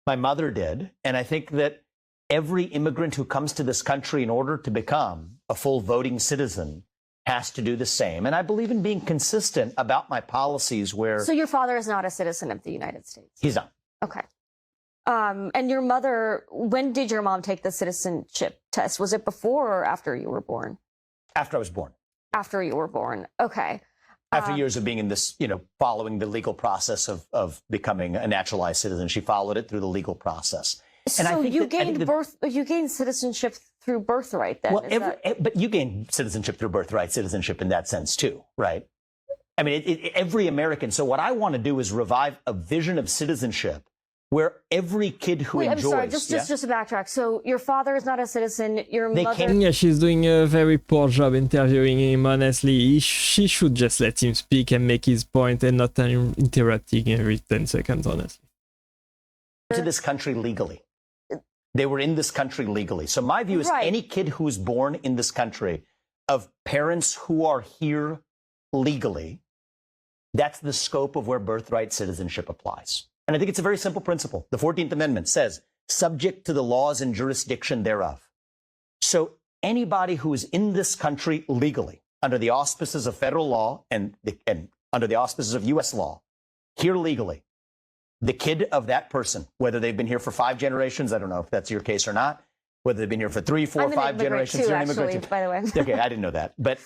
My mother did. And I think that every immigrant who comes to this country in order to become a full voting citizen has to do the same. And I believe in being consistent about my policies where... So your father is not a citizen of the United States? He's not. Okay. And your mother, when did your mom take the citizenship test? Was it before or after you were born? After I was born. After you were born. Okay. After years of being in this, following the legal process of becoming a naturalized citizen, she followed it through the legal process. And so I think you gained citizenship through birthright then? Well, but you gain citizenship through birthright citizenship in that sense too, right? I mean, every American. So what I want to do is revive a vision of citizenship where every kid who enjoys... I'm sorry, just to backtrack. So your father is not a citizen, your mother... Yeah, she's doing a very poor job interviewing him, honestly. She should just let him speak and make his point and not interrupting every 10 seconds, honestly. To this country legally. They were in this country legally. So my view is any kid who's born in this country of parents who are here legally, that's the scope of where birthright citizenship applies. And I think it's a very simple principle. The 14th Amendment says, subject to the laws and jurisdiction thereof. So anybody who is in this country legally, under the auspices of federal law and under the auspices of U.S. law, here legally, the kid of that person, whether they've been here for 5 generations, I don't know if that's your case or not, whether they've been here for 3, 4, 5 generations. You're an immigrant too, by the way. Okay, I didn't know that. But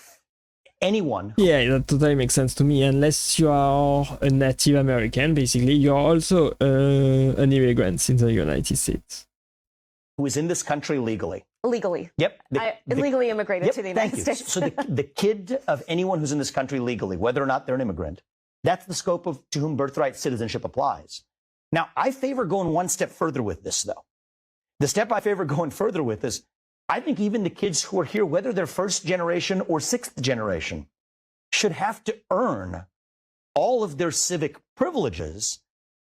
anyone... Yeah, that totally makes sense to me. Unless you are a Native American, basically, you're also an immigrant in the United States. Who is in this country legally. Legally. Yep. I illegally immigrated to the United States. So the kid of anyone who's in this country legally, whether or not they're an immigrant, that's the scope of to whom birthright citizenship applies. Now, I favor going one step further with this, though. The step I favor going further with is, I think even the kids who are here, whether they're 1st generation or 6th generation, should have to earn all of their civic privileges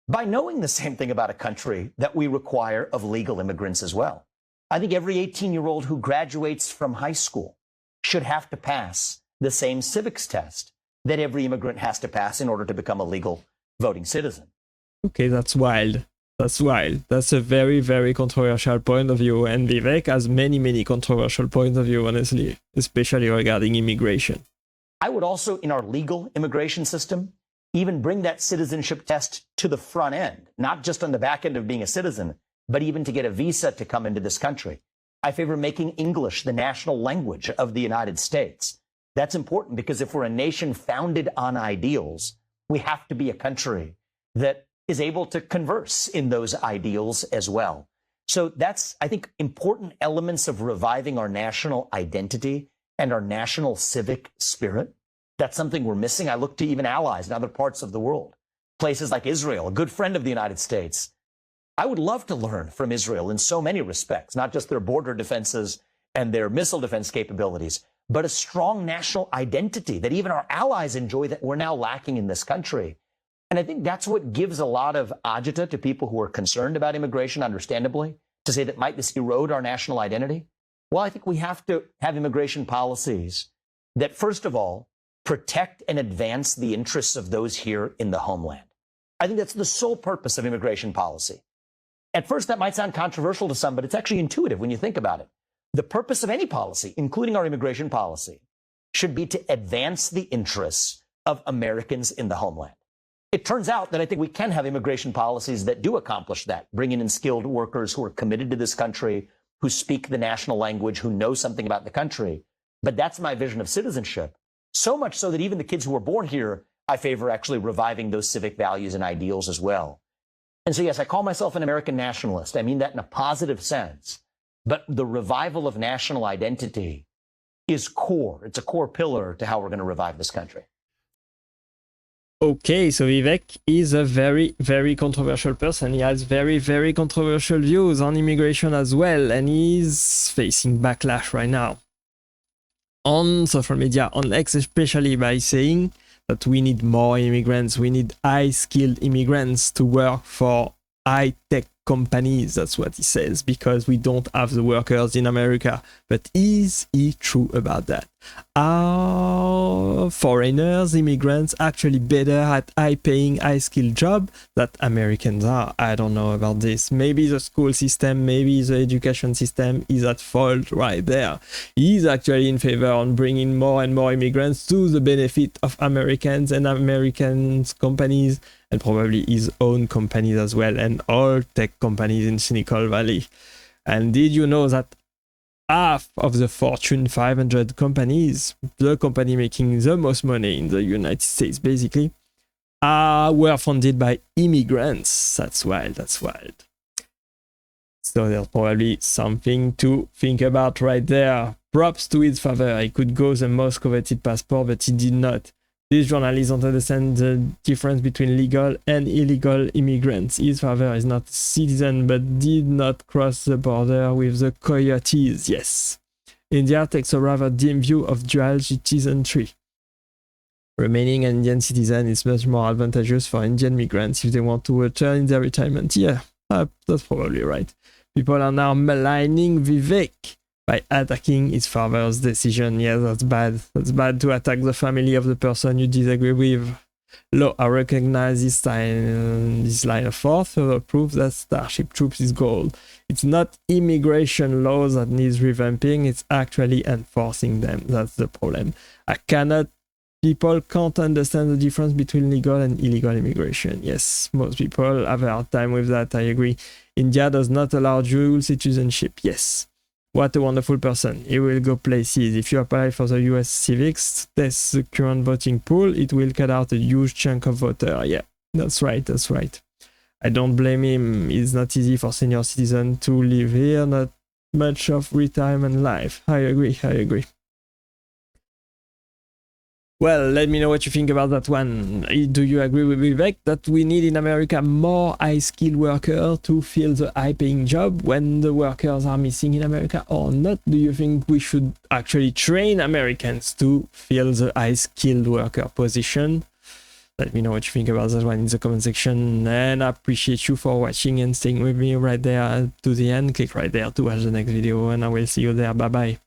by knowing the same thing about a country that we require of legal immigrants as well. I think every 18-year-old who graduates from high school should have to pass the same civics test that every immigrant has to pass in order to become a legal voting citizen. Okay, that's wild. That's wild. That's a very, very controversial point of view. And Vivek has many, many controversial points of view, honestly, especially regarding immigration. I would also, in our legal immigration system, even bring that citizenship test to the front end, not just on the back end of being a citizen, but even to get a visa to come into this country. I favor making English the national language of the United States. That's important because if we're a nation founded on ideals, we have to be a country that is able to converse in those ideals as well. So that's, I think, important elements of reviving our national identity and our national civic spirit. That's something we're missing. I look to even allies in other parts of the world, places like Israel, a good friend of the United States. I would love to learn from Israel in so many respects, not just their border defenses and their missile defense capabilities, but a strong national identity that even our allies enjoy that we're now lacking in this country. And I think that's what gives a lot of agita to people who are concerned about immigration, understandably, to say that might this erode our national identity? Well, I think we have to have immigration policies that, first of all, protect and advance the interests of those here in the homeland. I think that's the sole purpose of immigration policy. At first, that might sound controversial to some, but it's actually intuitive when you think about it. The purpose of any policy, including our immigration policy, should be to advance the interests of Americans in the homeland. It turns out that I think we can have immigration policies that do accomplish that, bringing in skilled workers who are committed to this country, who speak the national language, who know something about the country. But that's my vision of citizenship. So much so that even the kids who were born here, I favor actually reviving those civic values and ideals as well. And so, yes, I call myself an American nationalist. I mean that in a positive sense. But the revival of national identity is core. It's a core pillar to how we're going to revive this country. Okay, so Vivek is a very, very controversial person. He has very, very controversial views on immigration as well, and he's facing backlash right now on social media, on X especially, by saying that we need more immigrants, we need high-skilled immigrants to work for high-tech companies. That's what he says, because we don't have the workers in America. But is he true about that? Are foreigners, immigrants, actually better at high-paying, high-skilled jobs that Americans are? I don't know about this. Maybe the school system, maybe the education system is at fault right there. He's actually in favor on bringing more and more immigrants to the benefit of Americans and Americans' companies, and probably his own companies as well, and all tech companies in Silicon Valley. And did you know that half of the Fortune 500 companies, the company making the most money in the United States, basically, were funded by immigrants? That's wild, that's wild. So there's probably something to think about right there. Props to his favor. He could go the most coveted passport, but he did not. These journalists don't understand the difference between legal and illegal immigrants. His father is not a citizen, but did not cross the border with the coyotes. Yes. India takes a rather dim view of dual citizenry. Remaining an Indian citizen is much more advantageous for Indian migrants if they want to return in their retirement. Yeah, that's probably right. People are now maligning Vivek by attacking his father's decision. Yeah, that's bad. That's bad to attack the family of the person you disagree with. Law, I recognize this line of thought, further proof that Starship Troops is gold. It's not immigration laws that needs revamping, it's actually enforcing them. That's the problem. People can't understand the difference between legal and illegal immigration. Yes, most people have a hard time with that, I agree. India does not allow dual citizenship. Yes. What a wonderful person. He will go places. If you apply for the US civics, test the current voting pool, it will cut out a huge chunk of voter. Yeah, that's right, that's right. I don't blame him. It's not easy for senior citizens to live here, not much of retirement life. I agree. Well, let me know what you think about that one. Do you agree with Vivek that we need in America more high-skilled workers to fill the high-paying job when the workers are missing in America, or not? Do you think we should actually train Americans to fill the high-skilled worker position? Let me know what you think about that one in the comment section, and I appreciate you for watching and staying with me right there to the end. Click right there to watch the next video, and I will see you there. Bye bye.